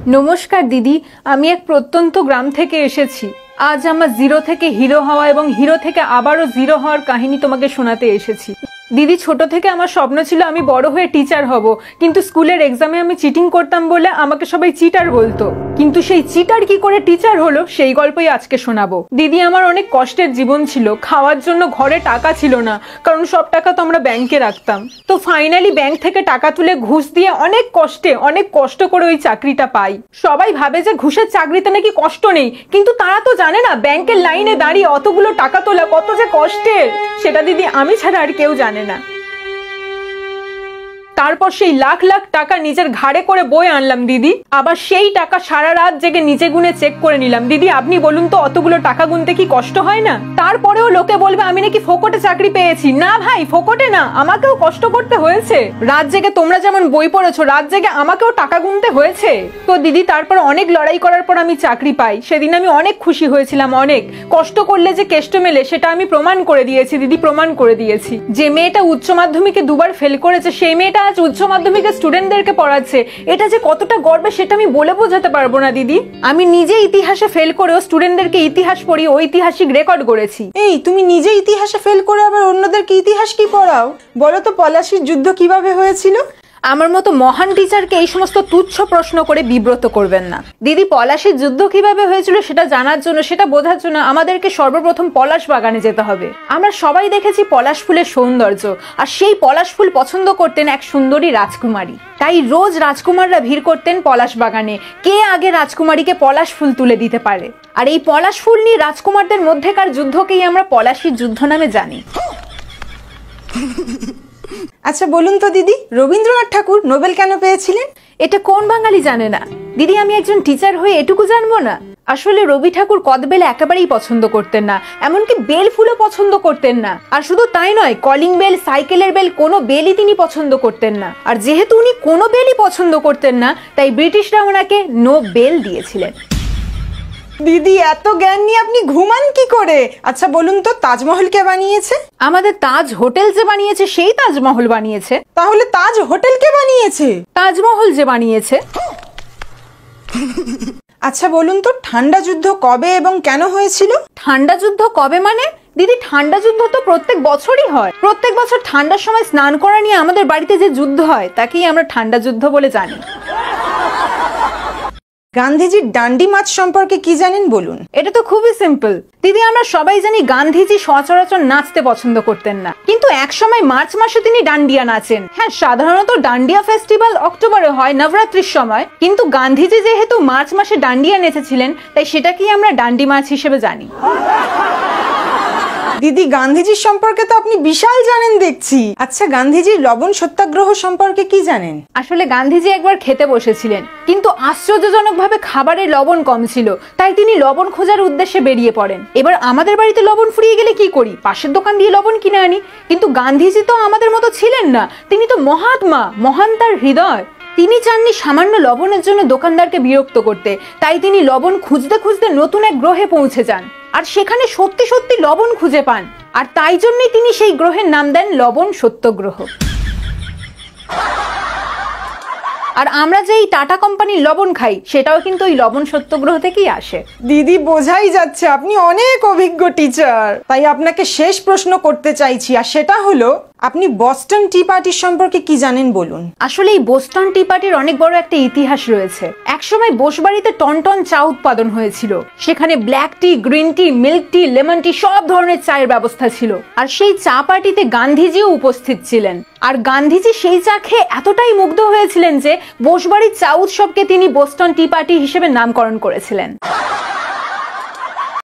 নমস্কার দিদি, আমি এক প্রত্যন্ত গ্রাম থেকে এসেছি। আজ আমার জিরো থেকে হিরো হওয়া এবং হিরো থেকে আবারও জিরো হওয়ার কাহিনী তোমাকে শোনাতে এসেছি। দিদি, ছোট থেকে আমার স্বপ্ন ছিল আমি বড় হয়ে টিচার হব, কিন্তু স্কুলের এক্সামে আমি চিটিং করতাম বলে আমাকে সবাই চিটার বলতো। কিন্তু সেই চিটার কি করে টিচার হলো সেই গল্পই আজকে শোনাবো। দিদি, আমার অনেক কষ্টের জীবন ছিল। খাওয়ার জন্য ঘরে টাকা ছিল না, কারণ সব টাকা তো আমরা ব্যাংকে রাখতাম। তো ফাইনালি ব্যাংক থেকে টাকা তুলে ঘুষ দিয়ে অনেক কষ্ট করে ওই চাকরিটা পাই। সবাই ভাবে যে ঘুষের চাকরিতে নাকি কষ্ট নেই, কিন্তু তারা তো জানে না ব্যাংকের লাইনে দাঁড়িয়ে অতগুলো টাকা তোলা কত যে কষ্টের। সেটা দিদি আমি ছাড়া আর কেউ জানে না। তারপর সেই লাখ লাখ টাকা নিজের ঘাড়ে করে বয়ে আনলাম দিদি। আবার সেই টাকা সারা রাত জেগে নিজে গুনে চেক করে নিলাম। দিদি, আপনি বলুন তো অতগুলো টাকা গুনতে কি কষ্ট হয় না? তারপরেও লোকে বলবে আমি নাকি ফোকটে চাকরি পেয়েছি। না ভাই, ফোকটে না, আমাকেও কষ্ট করতে হয়েছে। রাত জেগে তোমরা যেমন বই পড়েছো, রাত জেগে আমাকেও টাকা গুনতে হয়েছে। তো দিদি, তারপর অনেক লড়াই করার পর আমি চাকরি পাই। সেদিন আমি অনেক খুশি হয়েছিলাম। অনেক কষ্ট করলে যে কেষ্ট মেলে সেটা আমি প্রমাণ করে দিয়েছি দিদি, প্রমাণ করে দিয়েছি। যে মেয়েটা উচ্চ মাধ্যমিকে দুবার ফেল করেছে, সেই মেয়েটা আজ উচ্চ মাধ্যমিকের স্টুডেন্টদেরকে পড়াচ্ছে। এটা যে কতটা গর্বে সেটা আমি বলে বোঝাতে পারবো না দিদি। আমি নিজে ইতিহাসে ফেল করেও স্টুডেন্টদেরকে ইতিহাস পড়ি, ঐতিহাসিক রেকর্ড করেছি। এই, তুমি নিজে ইতিহাসে ফেল করে আবার অন্যদেরকে ইতিহাস কি পড়াও? বলো তো পলাশীর যুদ্ধ কিভাবে হয়েছিল? আমার মতো মহান টিচারকে এই সমস্ত তুচ্ছ প্রশ্ন করে বিব্রত করবেন না দিদি। পলাশীর যুদ্ধ কিভাবে হয়েছিল সেটা জানার জন্য, সেটা বোঝার জন্য আমাদেরকে সর্বপ্রথম পলাশ বাগানে যেতে হবে। আমরা সবাই দেখেছি পলাশ ফুলের সৌন্দর্য, আর সেই পলাশ ফুল পছন্দ করতেন এক সুন্দরী রাজকুমারী। তাই রোজ রাজকুমাররা ভিড় করতেন পলাশ বাগানে, কে আগে রাজকুমারীকে পলাশ ফুল তুলে দিতে পারে। আর এই পলাশ ফুল নিয়ে রাজকুমারদের মধ্যেকার যুদ্ধকেই আমরা পলাশীর যুদ্ধ নামে জানি। আচ্ছা বলুন তো দিদি, রবীন্দ্রনাথ ঠাকুর নোবেল কেন পেয়েছিলেন? এটা কোন বাঙালি জানে না? দিদি, আমি একজন টিচার হয়ে এটুকু জানবো না? আসলে রবি ঠাকুর কদবেল একেবারেই পছন্দ করতেন না, এমনকি বেল ফুলও পছন্দ করতেন না। আর শুধু তাই নয়, কলিং বেল, সাইকেলের বেল, কোনো বেলই তিনি পছন্দ করতেন না। আর যেহেতু উনি কোনো বেলই পছন্দ করতেন না, তাই ব্রিটিশরা ওনাকে নো বেল দিয়েছিলেন। দিদি, এত জ্ঞান নিয়ে আপনি ঘুমান কি করে? আচ্ছা বলুন তো তাজমহল কে বানিয়েছে? আমাদের তাজ হোটেল যে বানিয়েছে সেই তাজমহল বানিয়েছে। তাহলে তাজ হোটেল কে বানিয়েছে? তাজমহল যে বানিয়েছে। আচ্ছা বলুন তো ঠান্ডা যুদ্ধ কবে এবং কেন হয়েছিল? ঠান্ডা যুদ্ধ কবে মানে? দিদি, ঠান্ডা যুদ্ধ তো প্রত্যেক বছরই হয়। প্রত্যেক বছর ঠান্ডার সময় স্নান করা নিয়ে আমাদের বাড়িতে যে যুদ্ধ হয় তাকেই আমরা ঠান্ডা যুদ্ধ বলে জানি। গান্ধীজির ডান্ডি মাছ সম্পর্কে কি জানেন বলুন? এটা তো খুবই সিম্পল দিদি। আমরা সবাই জানি গান্ধীজি সচরাচর নাচতে পছন্দ করতেন না, কিন্তু এক সময় মার্চ মাসে তিনি ডান্ডিয়া নাচেন। হ্যাঁ, সাধারণত ডান্ডিয়া ফেস্টিভ্যাল অক্টোবরে হয়, নবরাত্রির সময়। কিন্তু গান্ধীজি যেহেতু মার্চ মাসে ডান্ডিয়া নেচেছিলেন, তাই সেটাকেই আমরা ডান্ডি মাছ হিসেবে জানি। দিদি, গান্ধীজির সম্পর্কে তো আপনি বিশাল জানেন দেখছি। আচ্ছা, গান্ধীজির লবণ সত্যাগ্রহ সম্পর্কে কি জানেন? আসলে গান্ধীজি একবার খেতে বসেছিলেন, কিন্তু আশ্চর্যজনকভাবে খাবারে লবণ কম ছিল, তাই তিনি লবণ খোঁজার উদ্দেশ্যে বেরিয়ে পড়েন। এবার আমাদের বাড়িতে লবণ ফুরিয়ে গেলে কি করি? পাশের দোকান দিয়ে লবণ কিনে আনি। কিন্তু গান্ধীজি তো আমাদের মতো ছিলেন না, তিনি তো মহাত্মা, মহান তার হৃদয়। তিনি চাননি সামান্য লবণের জন্য দোকানদারকে বিরক্ত করতে, তাই তিনি লবণ খুঁজতে খুঁজতে নতুন এক গ্রহে পৌঁছে যান, আর সেখানে সত্যি সত্যি লবণ খুঁজে পান। আর তাই জন্যই তিনি সেই গ্রহের নাম দেন লবণ সত্যগ্রহ। আর আমরা যে এই টাটা কোম্পানির লবণ খাই সেটাও কিন্তু ওই লবণ সত্যগ্রহ থেকেই আসে। দিদি, বোঝাই যাচ্ছে আপনি অনেক অভিজ্ঞ টিচার। তাই আপনাকে শেষ প্রশ্ন করতে চাইছি, আর সেটা হলো আপনি বস্টন টি পার্টির সম্পর্কে কি জানেন বলুন? আসলে এই বোস্টন টি পার্টির অনেক বড় একটা ইতিহাস রয়েছে। একসময় বোসবাড়িতে টন চা উৎপাদন হয়েছিল। সেখানে black tea, green tea, milk tea, lemon tea সব ধরনের চায়ের ব্যবস্থা ছিল। আর সেই চা পার্টিতে গান্ধীজিও উপস্থিত ছিলেন। আর গান্ধীজি সেই চা খেয়ে এতটাই মুগ্ধ হয়েছিলেন যে বোসবাড়ির চা উৎসবকে তিনি বোস্টন টি পার্টি হিসেবে নামকরণ করেছিলেন।